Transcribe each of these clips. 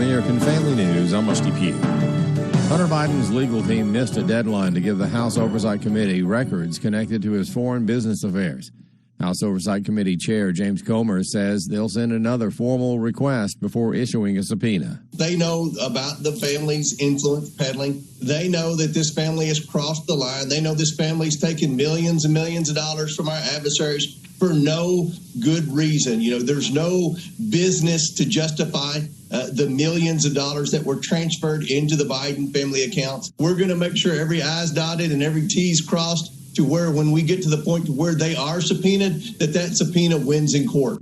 American Family News, I'm Rusty Pugh. Hunter Biden's legal team missed a deadline to give the House Oversight Committee records connected to his foreign business affairs. House Oversight Committee Chair James Comer says they'll send another formal request before issuing a subpoena. They know about the family's influence peddling. They know that this family has crossed the line. They know this family's taken millions and millions of dollars from our adversaries for no good reason. There's no business to justify the millions of dollars that were transferred into the Biden family accounts. We're going to make sure every I's dotted and every T's crossed to where when we get to the point to where they are subpoenaed, that subpoena wins in court.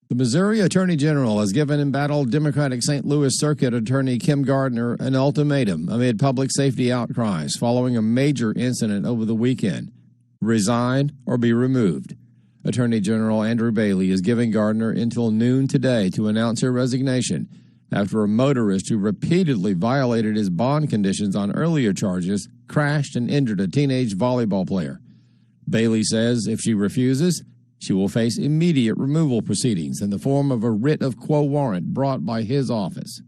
The Missouri Attorney General has given embattled Democratic St. Louis Circuit Attorney Kim Gardner an ultimatum amid public safety outcries following a major incident over the weekend. Resign or be removed. Attorney General Andrew Bailey is giving Gardner until noon today to announce her resignation after a motorist who repeatedly violated his bond conditions on earlier charges crashed and injured a teenage volleyball player. Bailey says if she refuses, she will face immediate removal proceedings in the form of a writ of quo warrant brought by his office.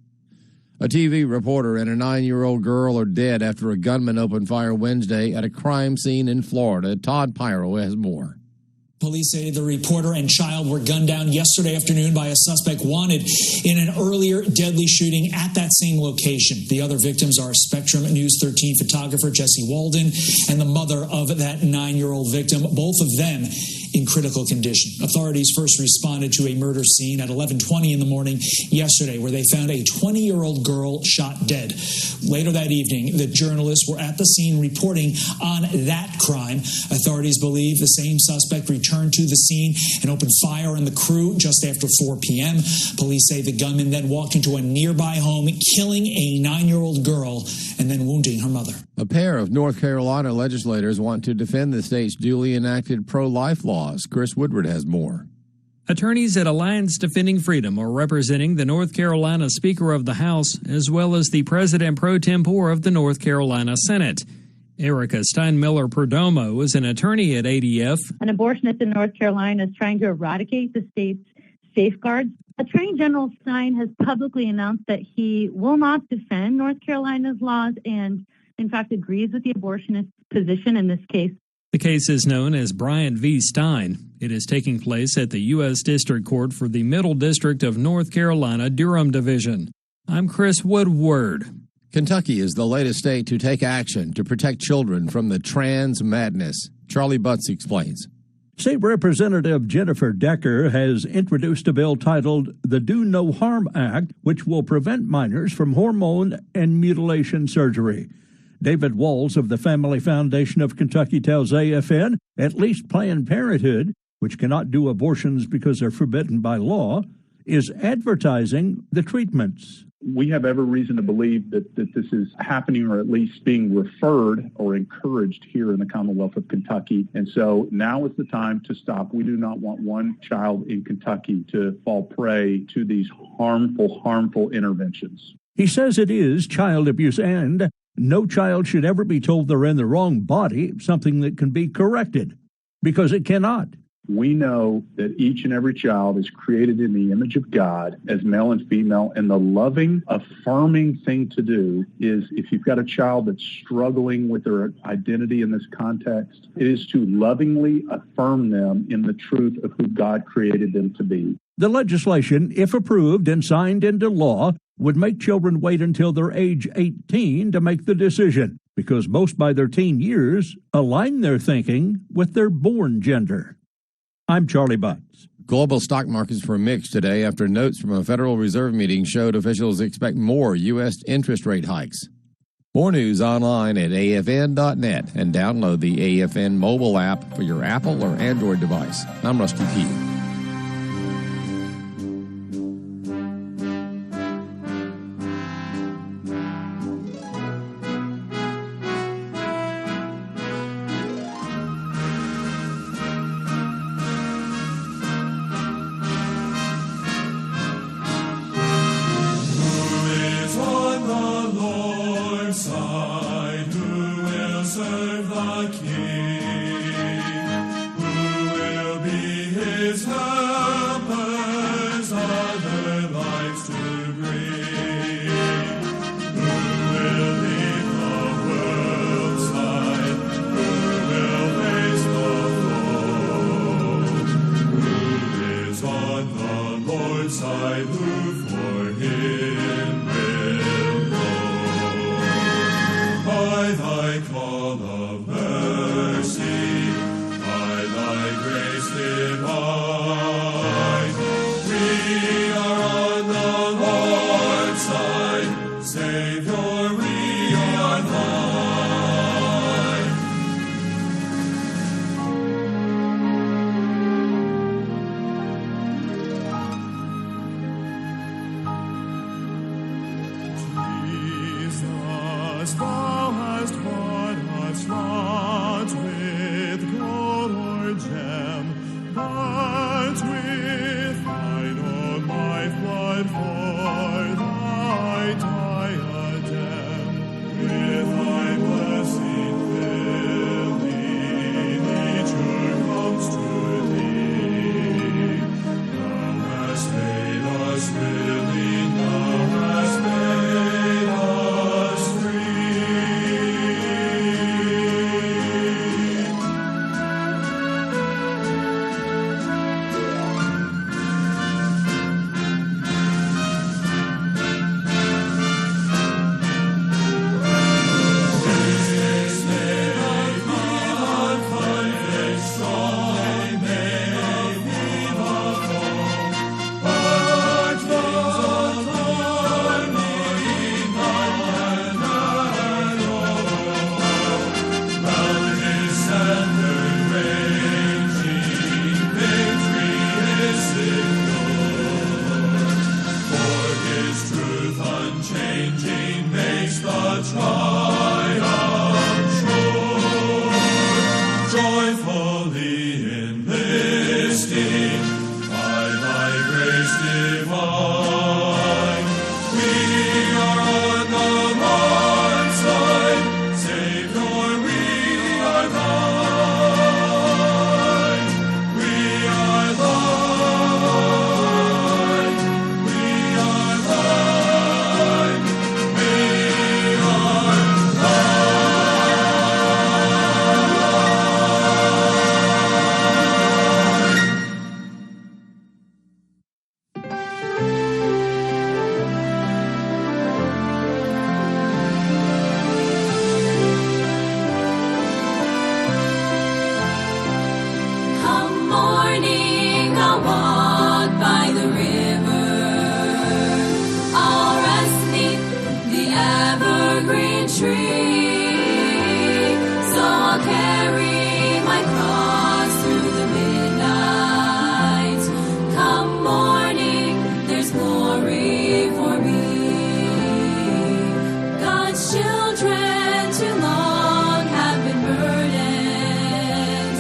A TV reporter and a 9-year-old girl are dead after a gunman opened fire Wednesday at a crime scene in Florida. Todd Pyro has more. Police say the reporter and child were gunned down yesterday afternoon by a suspect wanted in an earlier deadly shooting at that same location. The other victims are Spectrum News 13 photographer Jesse Walden and the mother of that 9-year-old victim, both of them in critical condition. Authorities first responded to a murder scene at 11:20 in the morning yesterday where they found a 20-year-old girl shot dead. Later that evening, the journalists were at the scene reporting on that crime. Authorities believe the same suspect returned to the scene and opened fire on the crew just after 4 p.m. Police say the gunman then walked into a nearby home, killing a 9-year-old girl and then wounding her mother. A pair of North Carolina legislators want to defend the state's duly enacted pro-life laws. Chris Woodward has more. Attorneys at Alliance Defending Freedom are representing the North Carolina Speaker of the House as well as the President pro tempore of the North Carolina Senate. Erica Steinmiller Perdomo is an attorney at ADF. An abortionist in North Carolina is trying to eradicate the state's safeguards. Attorney General Stein has publicly announced that he will not defend North Carolina's laws and, in fact, agrees with the abortionist position in this case. The case is known as Bryant v. Stein. It is taking place at the U.S. District Court for the Middle District of North Carolina, Durham Division. I'm Chris Woodward. Kentucky is the latest state to take action to protect children from the trans madness. Charlie Butts explains. State Representative Jennifer Decker has introduced a bill titled the Do No Harm Act, which will prevent minors from hormone and mutilation surgery. David Walls of the Family Foundation of Kentucky tells AFN at least Planned Parenthood, which cannot do abortions because they're forbidden by law, is advertising the treatments. We have every reason to believe that this is happening or at least being referred or encouraged here in the Commonwealth of Kentucky. And so now is the time to stop. We do not want one child in Kentucky to fall prey to these harmful interventions. He says it is child abuse and no child should ever be told they're in the wrong body, something that can be corrected, because it cannot. We know that each and every child is created in the image of God as male and female, and the loving, affirming thing to do is if you've got a child that's struggling with their identity in this context, it is to lovingly affirm them in the truth of who God created them to be. The legislation, if approved and signed into law, would make children wait until they're age 18 to make the decision, because most by their teen years align their thinking with their born gender. I'm Charlie Butts. Global stock markets were mixed today after notes from a Federal Reserve meeting showed officials expect more U.S. interest rate hikes. More news online at afn.net and download the AFN mobile app for your Apple or Android device. I'm Rusty Pugh. Serve the King, who will be his Lord's side, who for him will go. By thy call of mercy, by thy grace divine, we are on the Lord's side. Savior, we are thine. Jesus, thou hast bought us not with gold or gem, but with thine own lifeblood for thy diadem. With thy blessing filling, nature comes to thee. Thou hast made us willing, thou hast made us free. Unchanging makes the triumph sure. Joyfully enlisting by thy grace divine, we are on the Lord's side. Savior, we are thine. We are thine. We are thine. We are Come morning, I'll walk by the river. I'll rest 'neath the evergreen tree. So I'll carry my cross through the midnight. Come morning, there's glory for me. God's children too long have been burdened.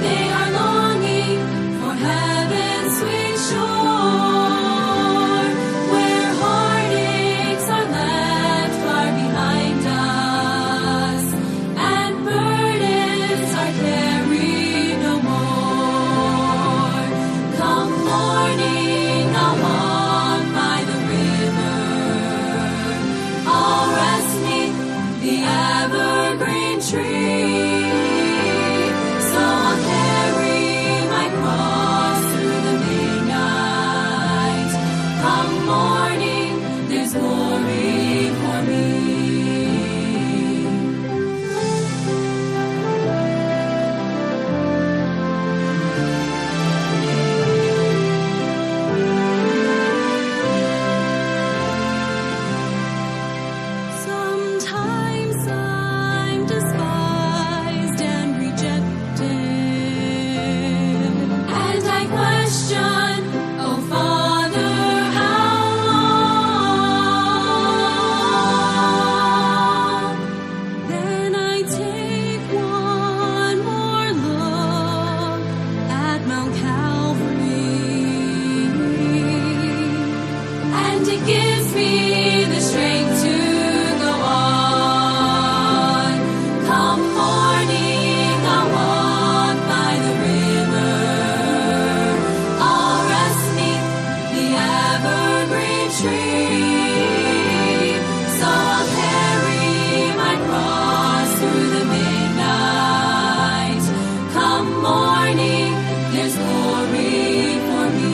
They are longing for heaven's sweet shore, where heartaches are left far behind us, and burdens are carried no more. Come morning, I'll walk by the river. I'll rest 'neath the evergreen tree. So I'll carry my cross through the midnight. Come morning, there's glory for me. Sometimes I'm despised and rejected, and I question, oh Father, how long? Then I take one more look at Mount Calvary, and it gives me the strength to go on. Come morning, I'll walk by the river. I'll rest 'neath the evergreen tree. So I'll carry my cross through the midnight. Come morning, there's glory for me.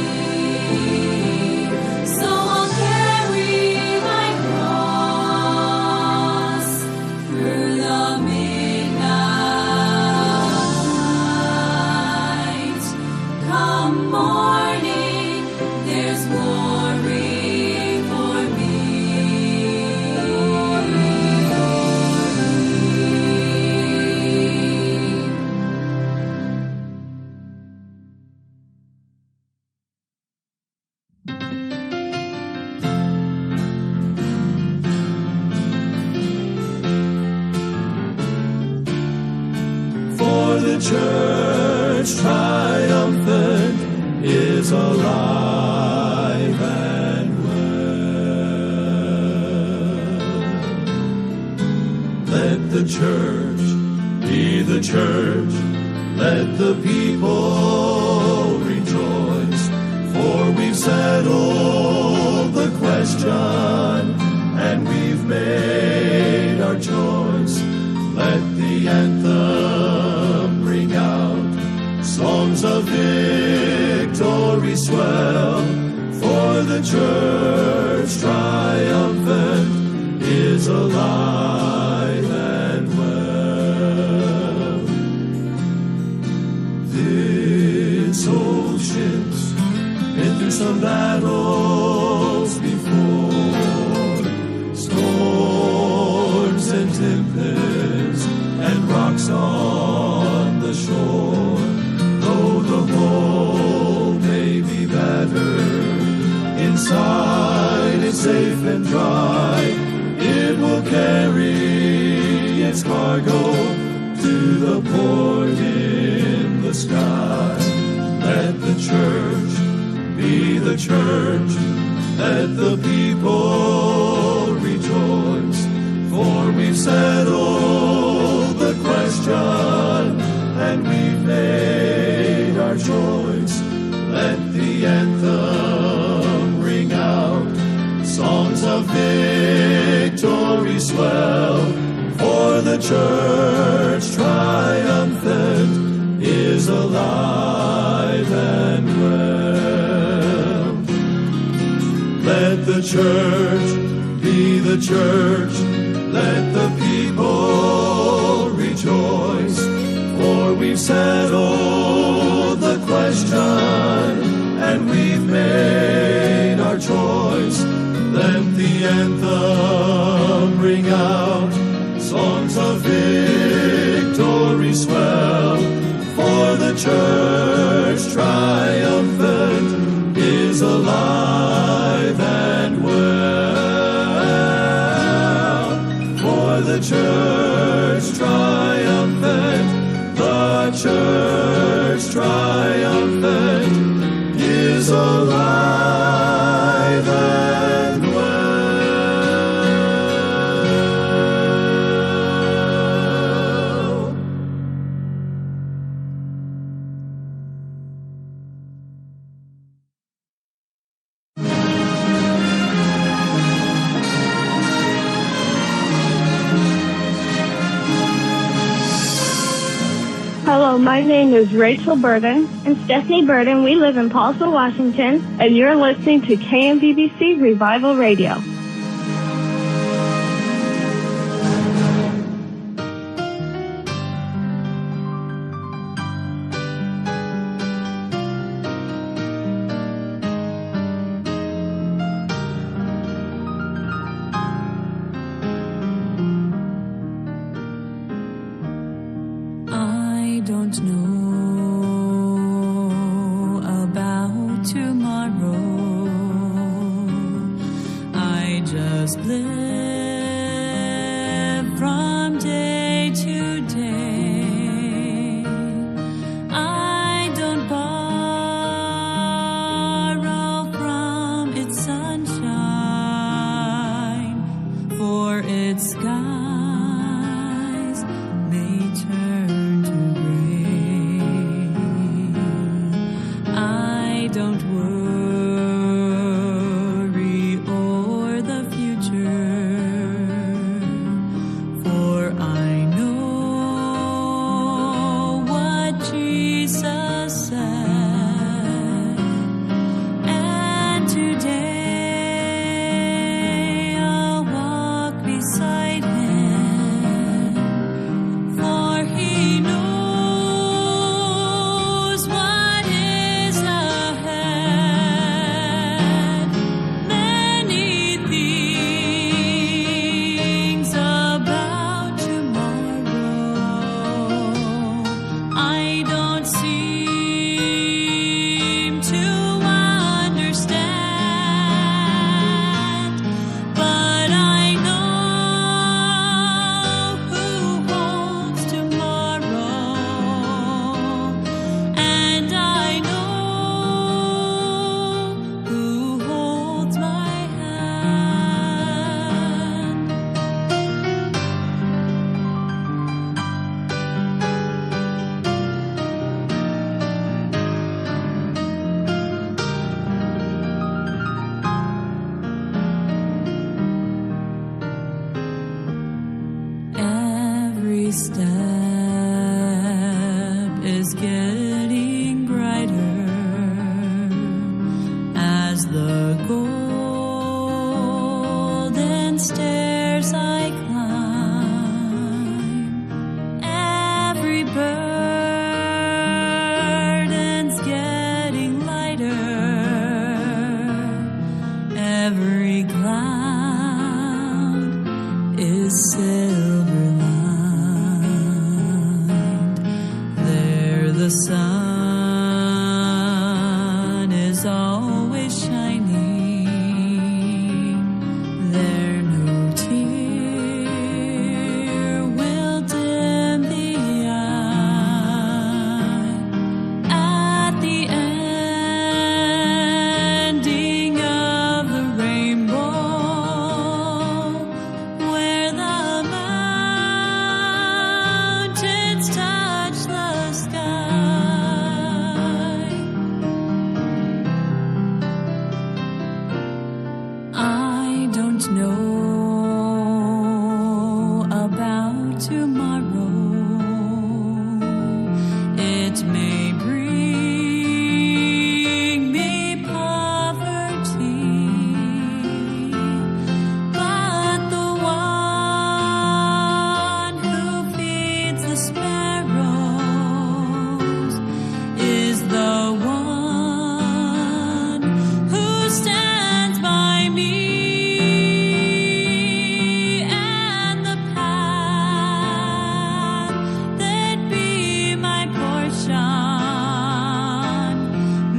church triumphant is alive and well. Let the church be the church, let the people rejoice, for we've settled the question and we've made our choice. Let the anthem ring out, songs of victory swell, for the church triumphant is alive and well. This old ship's been through some battles before, storms and tempests and rocks on the shore. Though the hull may be battered, inside it's safe and dry. It will carry its cargo to the port in the sky. Let the church be the church, let the people rejoice, for we've settled the question and we've made our choice. Let the anthem ring out, songs of victory swell, for the church triumphant is alive and well. Let the church be the church, let the people rejoice, for we've settled the question and we've made our choice. Let the anthem ring out, songs of victory swell, for the church triumphant is alive and well. For the church triumphant, the church triumphant is alive and well. Hello, my name is Rachel Burden and Stephanie Burden. We live in Paulsville, Washington, and you're listening to KMBBC Revival Radio. I don't know about tomorrow. I just live from day to day. I don't borrow from its sunshine, for its skies may turn to gray. I don't worry o'er the future, for I know what Jesus said, and today stairs I climb, every burden's getting lighter, every cloud is silver lined. There the sun is always shining. There no tear will dim the eye. At the ending of the rainbow, where the mountains touch the sky, I don't know about tomorrow. It may bring me poverty, but the one who feeds the sparrows is the one who stands by me. And the path that be my portion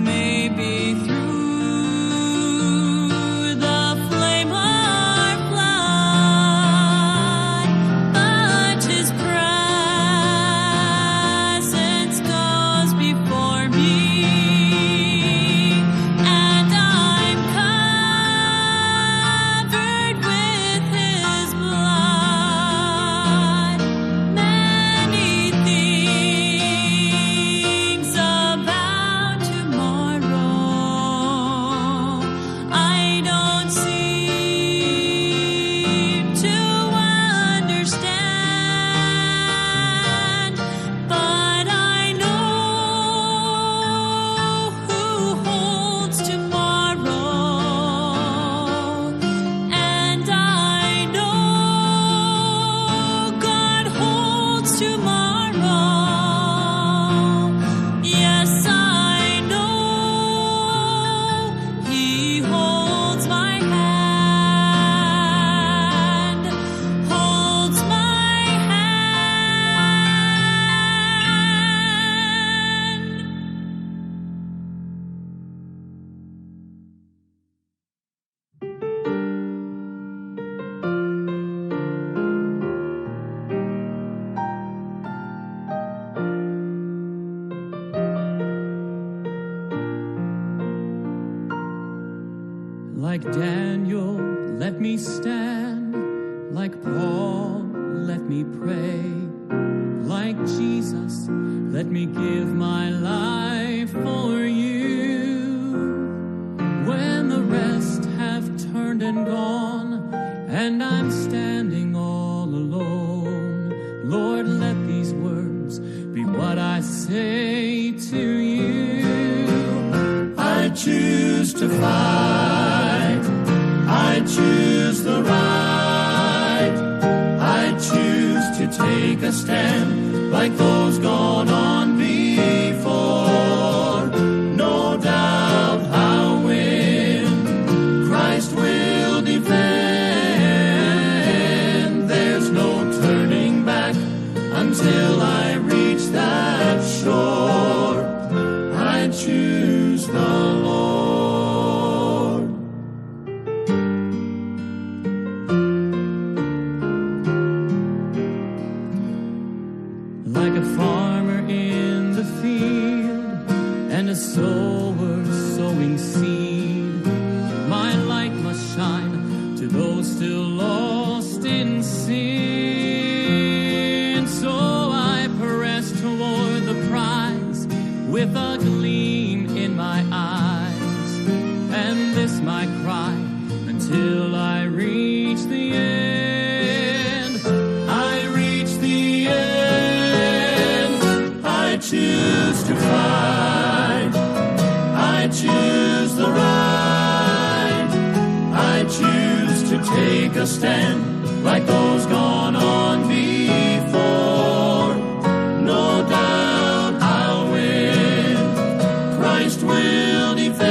may be through the flame or flood, but His presence goes before me, and I'm covered with His blood. Many things about tomorrow I don't seem to understand, but I know who holds tomorrow, and I know God holds tomorrow. Yes, I know He holds my hand, holds my hand. Like Daniel, let me stand. Like Paul, let me pray. Like Jesus, let me give my life for you. When the rest have turned and gone, and I'm standing all alone, Lord, let these words be what I say to you. I choose to fight. I choose the right. I choose to take a stand like those gone on before. No doubt I'll win. Christ will defend. There's no turning back until I reach that shore. I choose the Lord. Like a farmer in the field and a sower sowing seed, my light must shine to those still lost in sin. So I press toward the prize with a gleam in my eyes, and this my cry until I reach the end. I reach the end. I choose to fight. I choose the right. I choose to take take a stand like those gone on before. No doubt I'll win. Christ will defend.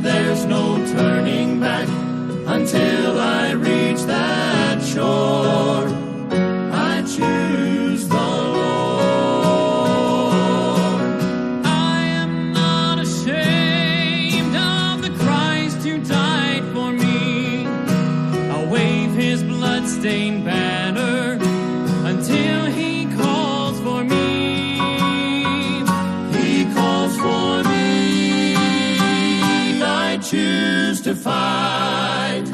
There's no turning back until I reach that shore. I choose the Lord. I am not ashamed of the Christ who died for me. I'll wave his blood-stained banner until he calls for me. He calls for me. I choose to fight.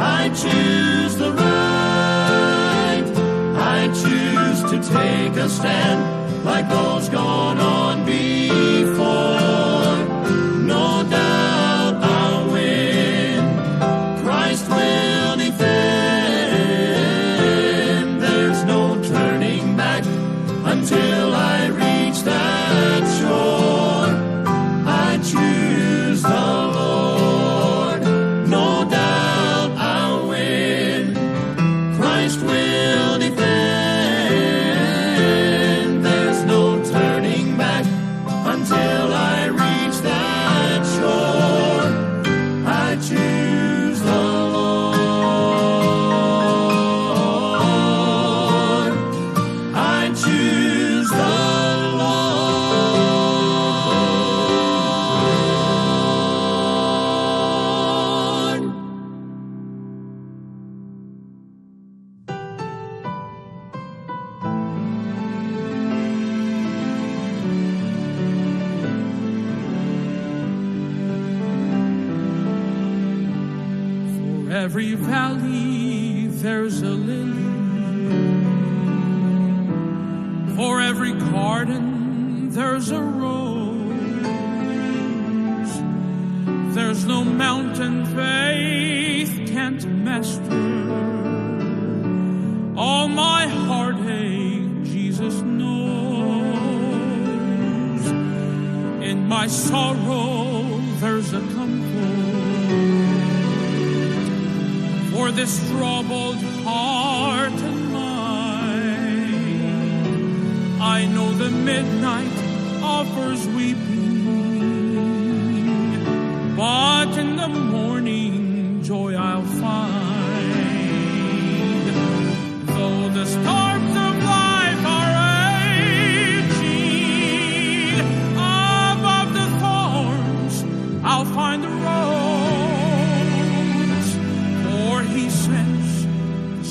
I choose the right. I choose to take a stand like those gone on before. No doubt I'll win. Christ will defend. There's no turning back until I reach that shore. I choose the Lord. No doubt I'll win. Christ will defend. There's no turning back until I reach that shore. I choose the Lord. I choose the Lord. For every valley there's a lily. For every garden there's a rose. There's no mountain faith can't master. All my heartache Jesus knows. In my sorrow there's a comfort for this troubled heart of mine. I know the midnight offers weeping, but in the morning joy I'll find. Though the storms of life are raging, above the thorns I'll find the rose. For he sends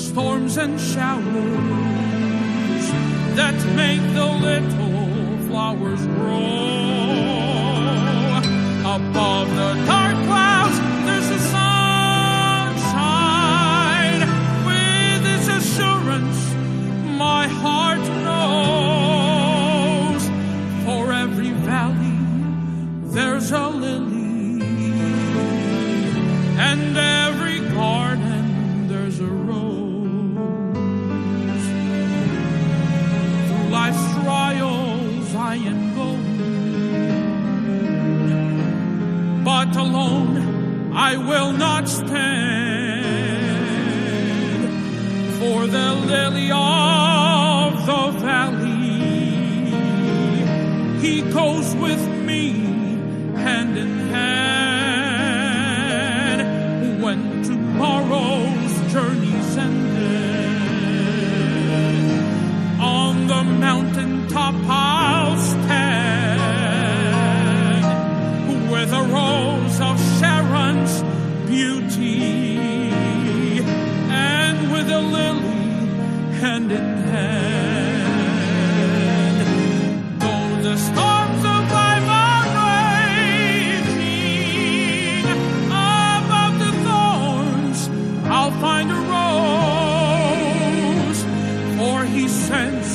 storms and showers that make the little flowers grow. Above the dark clouds there's a sunshine. With its assurance my heart knows. For every valley there's a lily, and every garden there's a rose. Through life's trials I am going, but alone I will not stand. For the lily of the valley, he goes with me hand in hand. When tomorrow's journey's ended, on the mountaintop I'll stand, with a rose of Sharon's beauty, and with a lily hand in hand. Though the storms of life are raging, above the thorns I'll find a rose. For he sends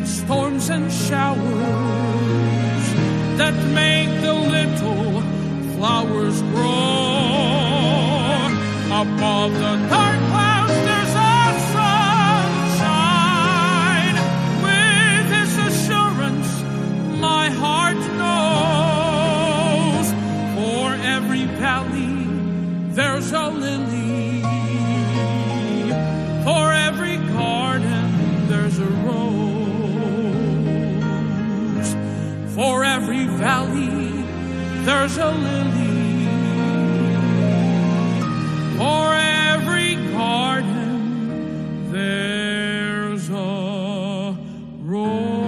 storms and showers that make the little flowers grow. Above the dark clouds there's a sunshine. With his assurance my heart knows. For every valley there's a lily. For every garden, there's a rose. For every valley, there's a lily. For every garden, there's a rose.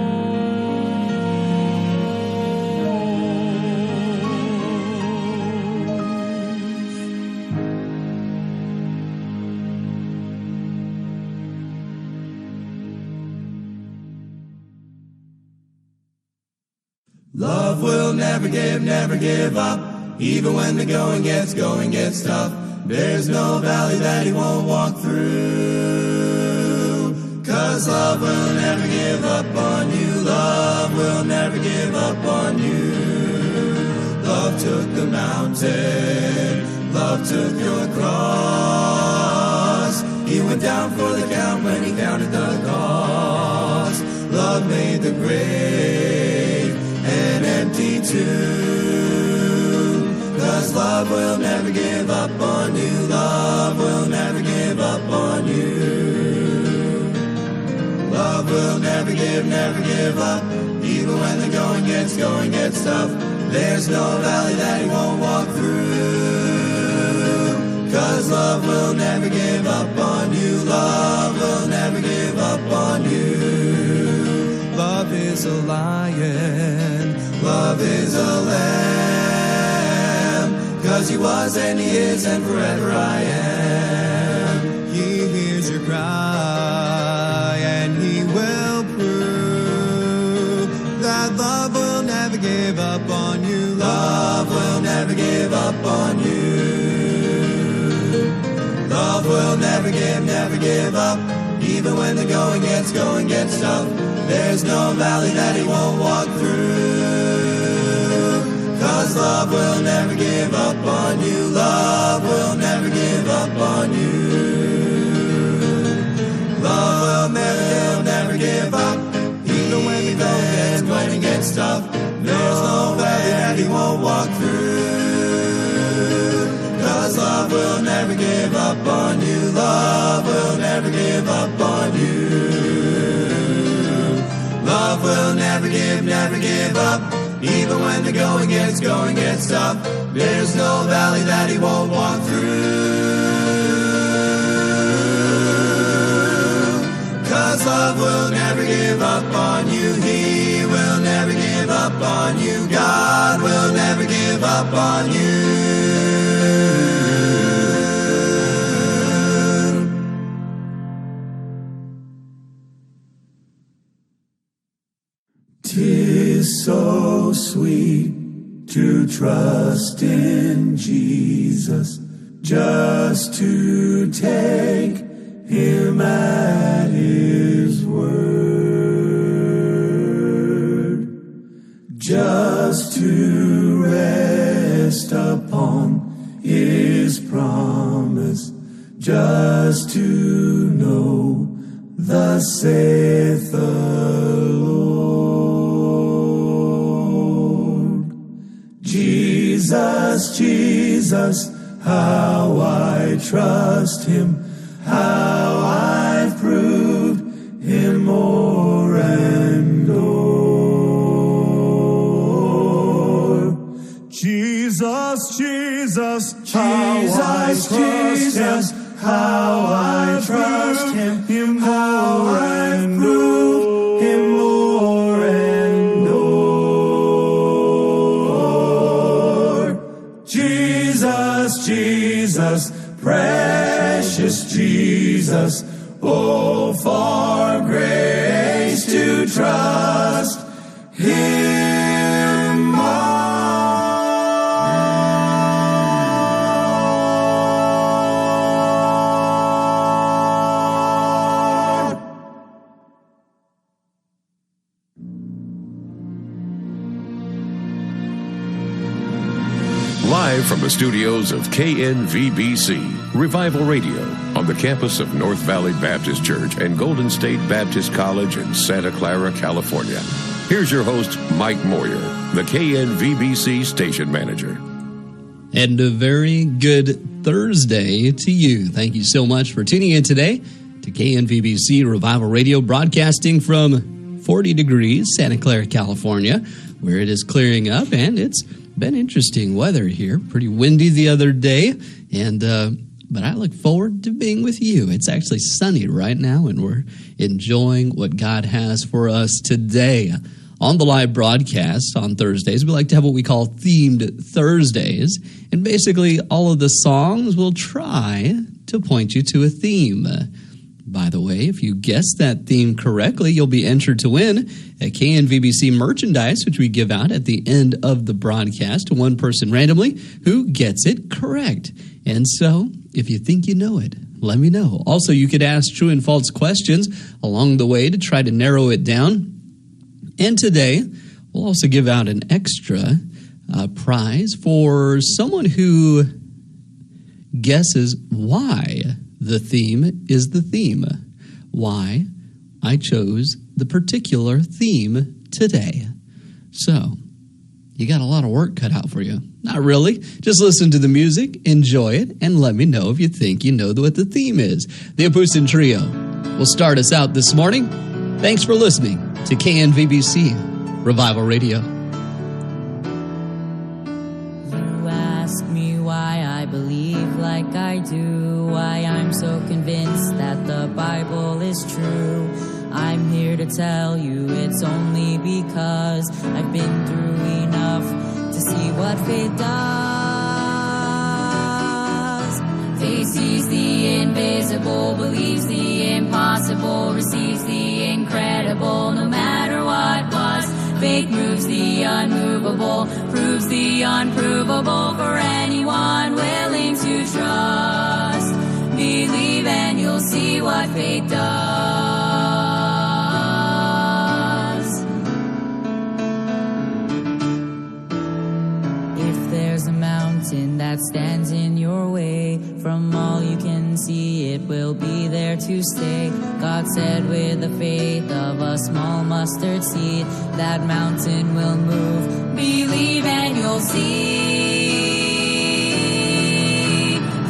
Love will never give up, even when the going gets tough. There's no valley that he won't walk through. 'Cause love will never give up on you. Love will never give up on you. Love took the mountain. Love took your cross. He went down for the count when he counted the cost. Love made the grave an empty tomb. 'Cause love will never give up on you. Love will never give up on you. Love will never give up, even when the going gets tough. There's no valley that he won't walk through. 'Cause love will never give up on you. Love will never give up on you. Love is a lion. Love is a lamb. 'Cause he was and he is and forever I am. He hears your cry and he will prove that love will never give up on you. Love will never give up on you. Love will never give up, even when the going gets tough. There's no valley that he won't walk through. 'Cause love will never give up on you. Love will never give up on you. Love will never give up, even when the going gets tough. There's no valley that he won't walk through. 'Cause love will never give up on you. Love will never give up on you. Love will never give up, even when the going gets tough. There's no valley that he won't walk through. 'Cause love will never give up on you. He will never give up on you. God will never give up on you. Tis so sweet to trust in Jesus, just to take him at his word, just to rest upon his promise, just to know thus saith the Lord. Jesus, Jesus, how I trust him, how I've proved him more and more. Jesus, Jesus, how I trust him, how I trust him, how I've proved him more and more. Jesus, Jesus, precious Jesus, oh, for grace to trust him more. Live from the studios of KNVBC, Revival Radio, on the campus of North Valley Baptist Church and Golden State Baptist College in Santa Clara, California. Here's your host, Mike Moyer, the KNVBC station manager. And a very good Thursday to you. Thank you so much for tuning in today to KNVBC Revival Radio, broadcasting from 40 degrees Santa Clara, California, where it is clearing up, and it's been interesting weather here. Pretty windy the other day, but I look forward to being with you. It's actually sunny right now, and we're enjoying what God has for us today. On the live broadcast on Thursdays, we like to have what we call Themed Thursdays, and basically all of the songs will try to point you to a theme. By the way, if you guess that theme correctly, you'll be entered to win a KNVBC merchandise, which we give out at the end of the broadcast to one person randomly who gets it correct. And so, if you think you know it, let me know. Also, you could ask true and false questions along the way to try to narrow it down. And today, we'll also give out an extra prize for someone who guesses why the theme is the theme. Why I chose the particular theme today. So, you got a lot of work cut out for you. Not really. Just listen to the music, enjoy it, and let me know if you think you know what the theme is. The Apusin Trio will start us out this morning. Thanks for listening to KNVBC Revival Radio. You ask me why I believe like I do, why I'm so convinced that the Bible is true. I'm here to tell you it's only because I've been through enough to see what faith does. Faith sees the invisible, believes the impossible, receives the incredible, no matter what was. Faith moves the unmovable, proves the unprovable for anyone willing to trust. Believe and you'll see what faith does. If there's a mountain that stands in your way, from all you can see it will be there to stay. God said with the faith of a small mustard seed, that mountain will move. Believe and you'll see.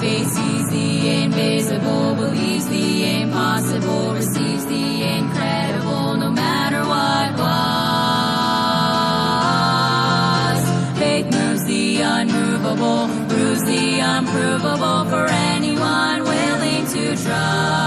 Faith sees the invisible, believes the impossible, receives the incredible, no matter what was. Faith moves the unmovable, proves the unprovable for anyone willing to trust.